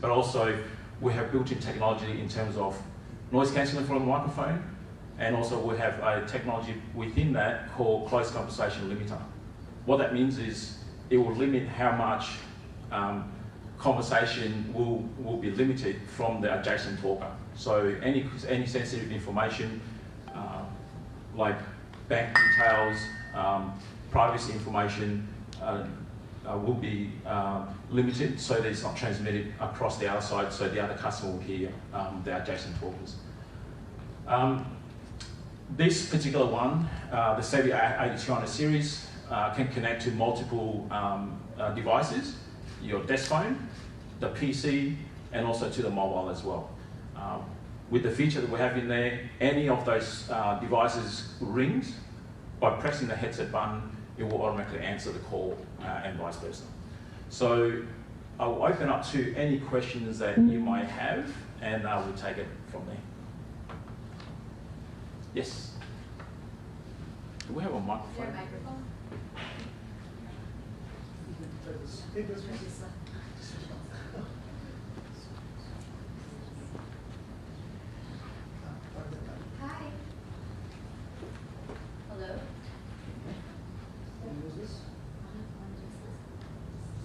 but also we have built-in technology in terms of noise cancelling from the microphone, and also we have a technology within that called closed conversation limiter. What that means is it will limit how much conversation will be limited from the adjacent talker. So any sensitive information like bank details, privacy information will be limited so that it's not transmitted across the other side, so the other customer will hear the adjacent talkers. This particular one, the Savvy 8200 series, can connect to multiple devices, your desk phone, the PC, and also to the mobile as well. With the feature that we have in there, any of those devices rings, by pressing the headset button, it will automatically answer the call and vice versa. So I'll open up to any questions that you might have, and we'll take it from there. Yes? Do we have a microphone? Is there a microphone? Hi. Hello?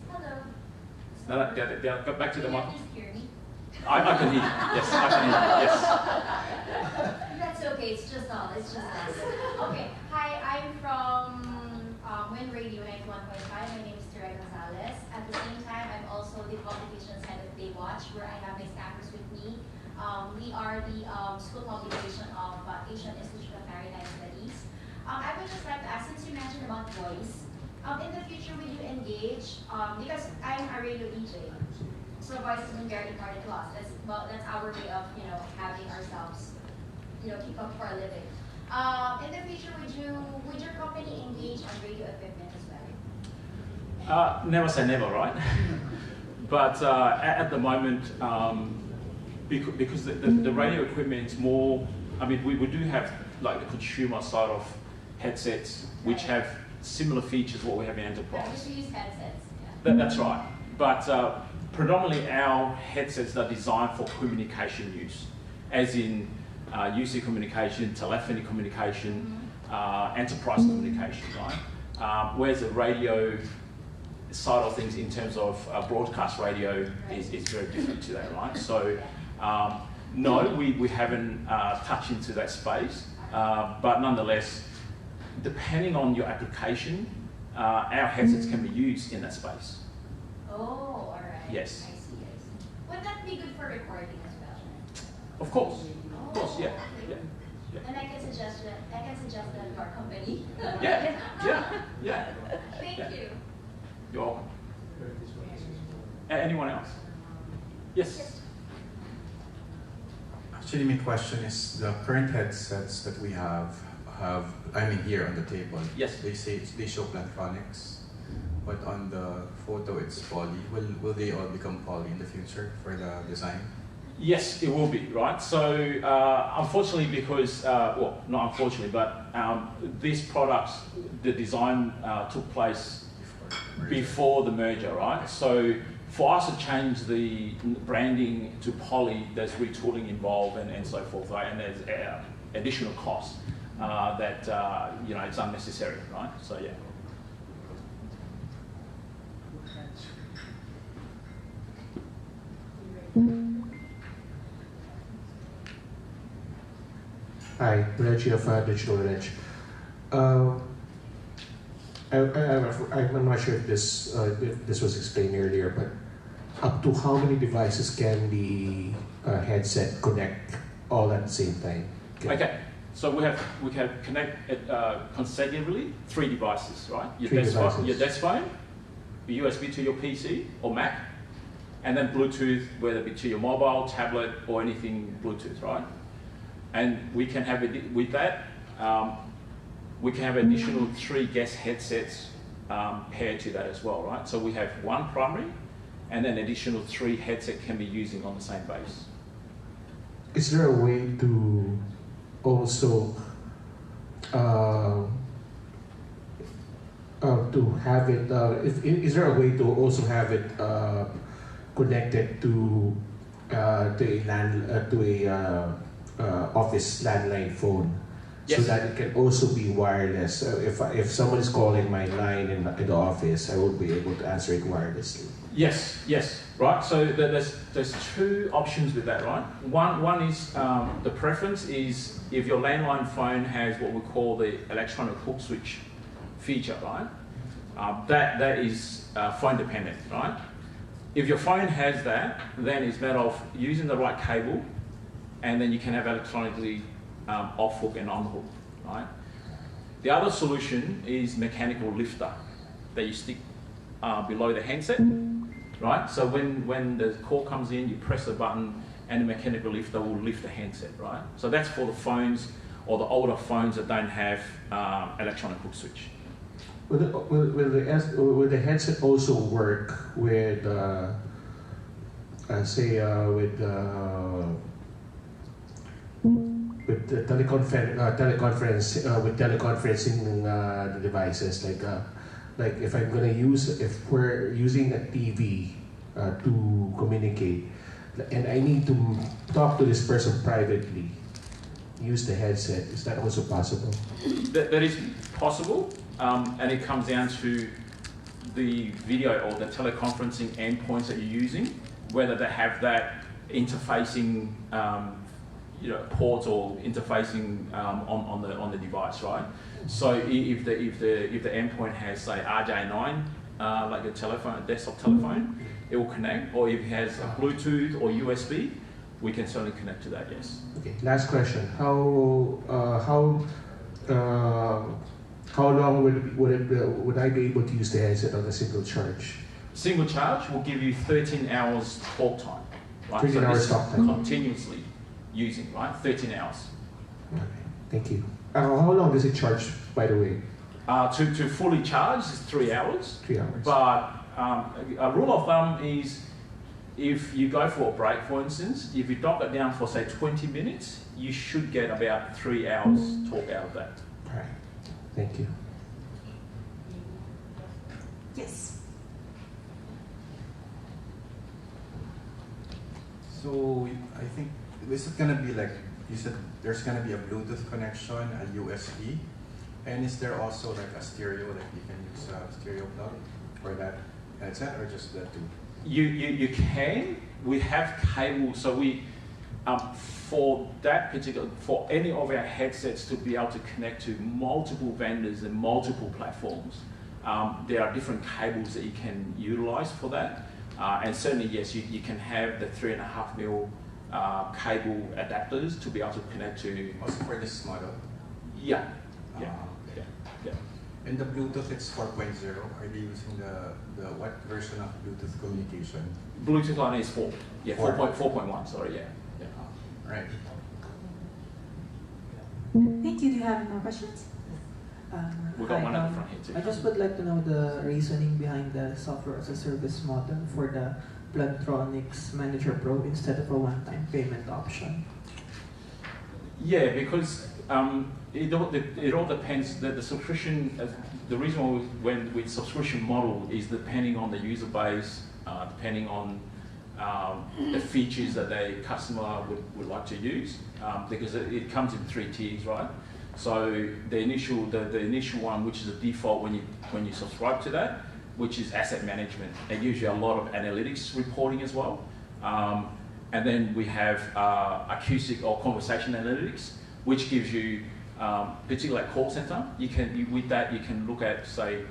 Hello. No, go back to the Can you mic. please hear me? I can hear you. Yes, I can hear you. Yes. That's okay, it's just us. Okay, hi, I'm from Wind Radio 91.5. My name is Tere Gonzalez. At the same time, I'm also the publications head of Baywatch, where I have my staffers with me. We are the school publication of Asian Institute of Maritime Studies. I would just like to ask, since you mentioned about voice, in the future will you engage, because I'm a radio DJ, so voice has been very important to us. That's our way of, having ourselves, keep up for a living. In the future, would your company engage on radio equipment as well? Never say never, right? But at the moment, because the radio equipment is more, I mean, we do have like the consumer side of headsets, which have similar features what we have in enterprise. We use headsets. Yeah. That's right. But predominantly our headsets are designed for communication use, as in UC communication, telephony communication, enterprise communication, right? Whereas the radio side of things in terms of broadcast radio is very different to that, right? So no, we haven't touched into that space, but nonetheless, depending on your application, our headsets can be used in that space. Oh, all right. Yes. I see. Would that be good for recording as well? Of course, yeah. And I can suggest that to our company. Yeah. Thank you. You're welcome. Anyone else? Yes. Actually, my question is, the current headsets that we have, I mean here on the table, Yes. they show Plantronics, but on the photo it's poly. Will they all become poly in the future for the design? Yes, it will be, right? So unfortunately, because, well, not unfortunately, but these products, the design took place before the merger, right? So for us to change the branding to poly, there's retooling involved and so forth, right? And there's additional costs that, it's unnecessary, right? So yeah. Hi, Reggie of Digital Edge. I'm not sure if this was explained earlier, but up to how many devices can the headset connect all at the same time? Okay, so we can connect it consecutively 3 devices, right? Your desk phone, your USB to your PC or Mac, and then Bluetooth, whether it be to your mobile, tablet, or anything Bluetooth, right? And we can have it with that. We can have additional 3 guest headsets paired to that as well, right? So we have 1 primary, and then additional 3 headset can be using on the same base. Is there a way to also to have it? Is there a way to also have it connected to office landline phone, so Yes. that it can also be wireless. So if someone is calling my line in the office, I will be able to answer it wirelessly. Yes, yes, right. So there's two options with that, right? One is the preference is if your landline phone has what we call the electronic hook switch feature, right? That is phone dependent, right? If your phone has that, then it's better off using the right cable, and then you can have electronically off hook and on hook, right? The other solution is mechanical lifter that you stick below the handset. Right, so when the call comes in, you press the button and the mechanical lifter will lift the handset, right? So that's for the phones or the older phones that don't have electronic hook switch. Will the headset also work with, with the teleconferencing the devices, like if we're using a TV to communicate, and I need to talk to this person privately, use the headset. Is that also possible? That is possible, and it comes down to the video or the teleconferencing endpoints that you're using, whether they have that interfacing port or interfacing on the device, right? So if the endpoint has, say, RJ9, like a desktop telephone, it will connect. Or if it has a Bluetooth or USB, we can certainly connect to that. Yes. Okay. Last question. How long would I be able to use the headset on a single charge? Single charge will give you 13 hours talk time. Right? 13 hours talk time. Continuously using, right? 13 hours. Okay. Thank you. How long does it charge, by the way? To fully charge is 3 hours. 3 hours. But a rule of thumb is if you go for a break, for instance, if you dock it down for, say, 20 minutes, you should get about 3 hours talk out of that. All right. Thank you. Yes. So I think this is gonna be like you said. There's gonna be a Bluetooth connection, a USB, and is there also like a stereo, like you can use a stereo plug for that headset, or just that too? You can. We have cables, so we for any of our headsets to be able to connect to multiple vendors and multiple platforms, there are different cables that you can utilize for that. And certainly, yes, you can have the 3.5mm cable adapters to be able to connect to. Also for this model? Yeah. And the Bluetooth, it's 4.0. Are they using the what version of Bluetooth communication? Bluetooth line is 4. Yeah, 4. 4.1, sorry, yeah. Right. Thank you. Do you have more questions? We've got Hi, one at the front here too. I just would like to know the reasoning behind the software as a service model for the Plantronics Manager Pro instead of a one-time payment option. Yeah, because it all depends. The subscription, the reason why we went with subscription model is depending on the user base, depending on the features that the customer would like to use, because it comes in 3 tiers, right? So the initial one, which is a default when you subscribe to that, which is asset management. It gives you a lot of analytics reporting as well. And then we have acoustic or conversation analytics, which gives you, particularly like call center, with that you can look at, say,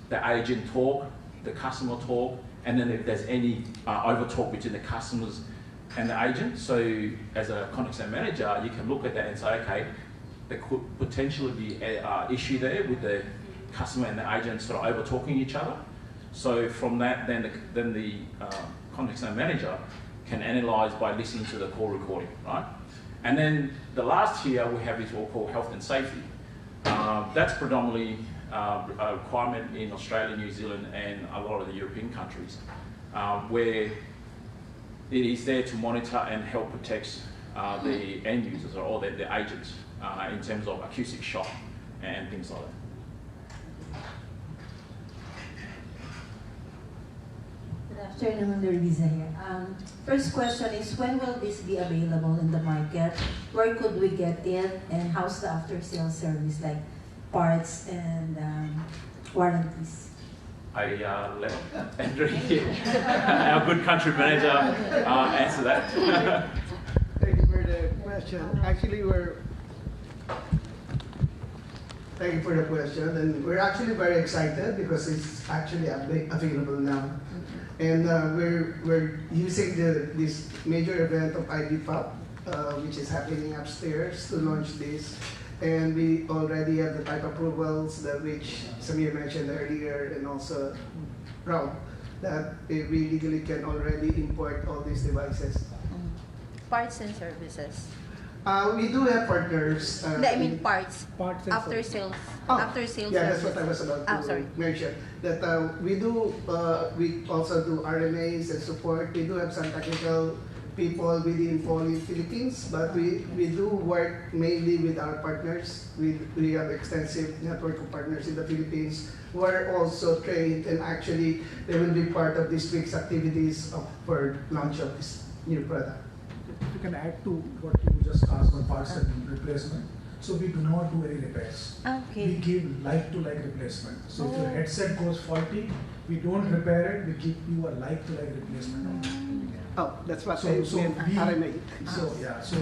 the agent talk, the customer talk, and then if there's any over talk between the customers and the agent. So as a contact center manager, you can look at that and say, okay, there could potentially be an issue there with the customer and the agent sort of over talking each other. So from that, then the contact center manager can analyze by listening to the call recording, right? And then the last tier we have is what we call health and safety. That's predominantly a requirement in Australia, New Zealand, and a lot of the European countries, where it is there to monitor and help protect the end users or the agents in terms of acoustic shock and things like that. Good afternoon, Louisa here. First question is, when will this be available in the market? Where could we get it? And how's the after-sales service, like parts and warranties? I let Andrew here, our good country manager, answer that. Thank you for the question. Actually, thank you for the question, and we're actually very excited because it's actually available now, and we're using this major event of IBFAP, which is happening upstairs, to launch this, and we already have the type approvals that which Samir mentioned earlier, and also proud that we legally can already import all these devices. Parts and services. We do have partners. I mean parts. Parts and After services. sales. Oh, After sales. Yeah, that's service. what I was about to sorry. mention. That we do, we also do RMAs and support. We do have some technical people within Poly Philippines, but we do work mainly with our partners. We have extensive network of partners in the Philippines who are also trained, and actually they will be part of this week's activities for launch of this new product. If you can add to what you just asked on parts and replacement. So we do not do any repairs. Okay. We give like-to-like replacement. So if your headset goes faulty, we don't repair it, we give you a like-to-like replacement. Oh, that's what So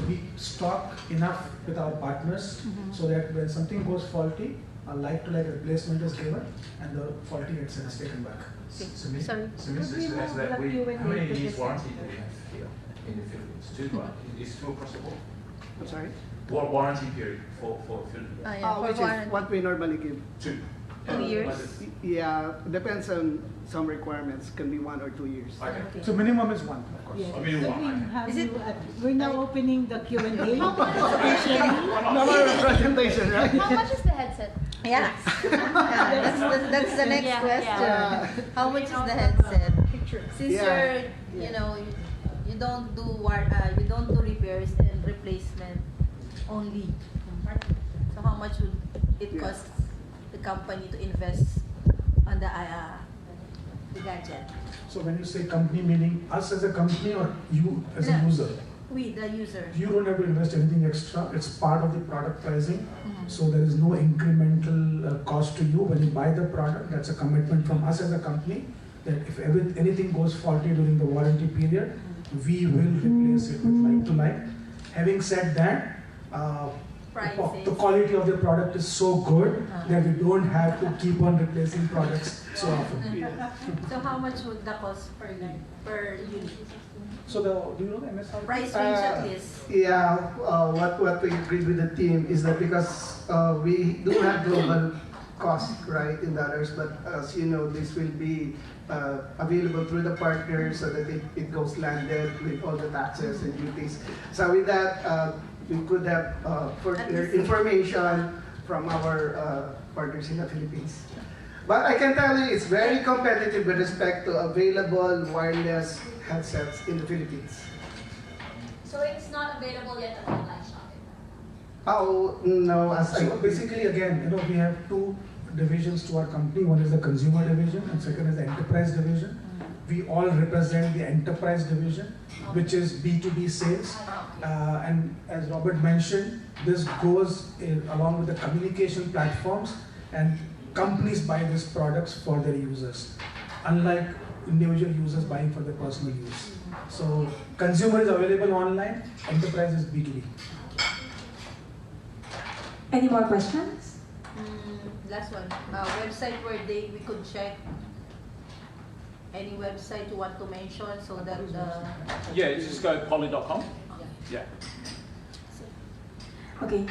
we stock enough with our partners so that when something goes faulty, a like-to-like replacement is given and the faulty headset is taken back. Sorry. Just to answer that, how many years warranty do we have here in the Philippines? 2, right? Is 2 across the board? I'm sorry? What warranty period for Philippines? For Which warranty. is what we normally give. 2. 2 years. Yeah, depends on some requirements. Can be 1 or 2 years. Okay. So minimum is 1, of course. Yes. I mean, So one, we okay. have Is it- we're now opening the Q&A. Number of presentation, right? How much is the headset? Yeah. That's the next Yeah, question. How much is the headset? Since Yeah. you don't do repairs and replacement only. So how much would it cost the company to invest on the gadget? So when you say company, meaning us as a company or you as a No. user? We, the user. You don't have to invest anything extra. It's part of the product pricing. So there is no incremental cost to you when you buy the product. That's a commitment from us as a company that if anything goes faulty during the warranty period, we will replace it with like-to-like. Having said that, Prices. the quality of the product is so good that we don't have to keep on replacing products so often. So how much would the cost per unit? So do you know the MSRP? Price range at least. Yeah, what we agreed with the team is that because we do have global cost, right, in dollars, but as you know, this will be available through the partners so that it goes landed with all the taxes and duties. So with that, we could have further information from our partners in the Philippines. But I can tell you it's very competitive with respect to available wireless headsets in the Philippines. So it's not available yet at online shopping. Oh, no, So basically, again, we have 2 divisions to our company. One is the consumer division and second is the enterprise division. We all represent the enterprise division, which is B2B sales. And as Robert mentioned, this goes along with the communication platforms, and companies buy these products for their users, unlike individual users buying for their personal use. So consumer is available online, enterprise is B2B. Any more questions? Last one. Website where we could check any website you want to mention so that Yeah, just go poly.com. Yeah. Okay.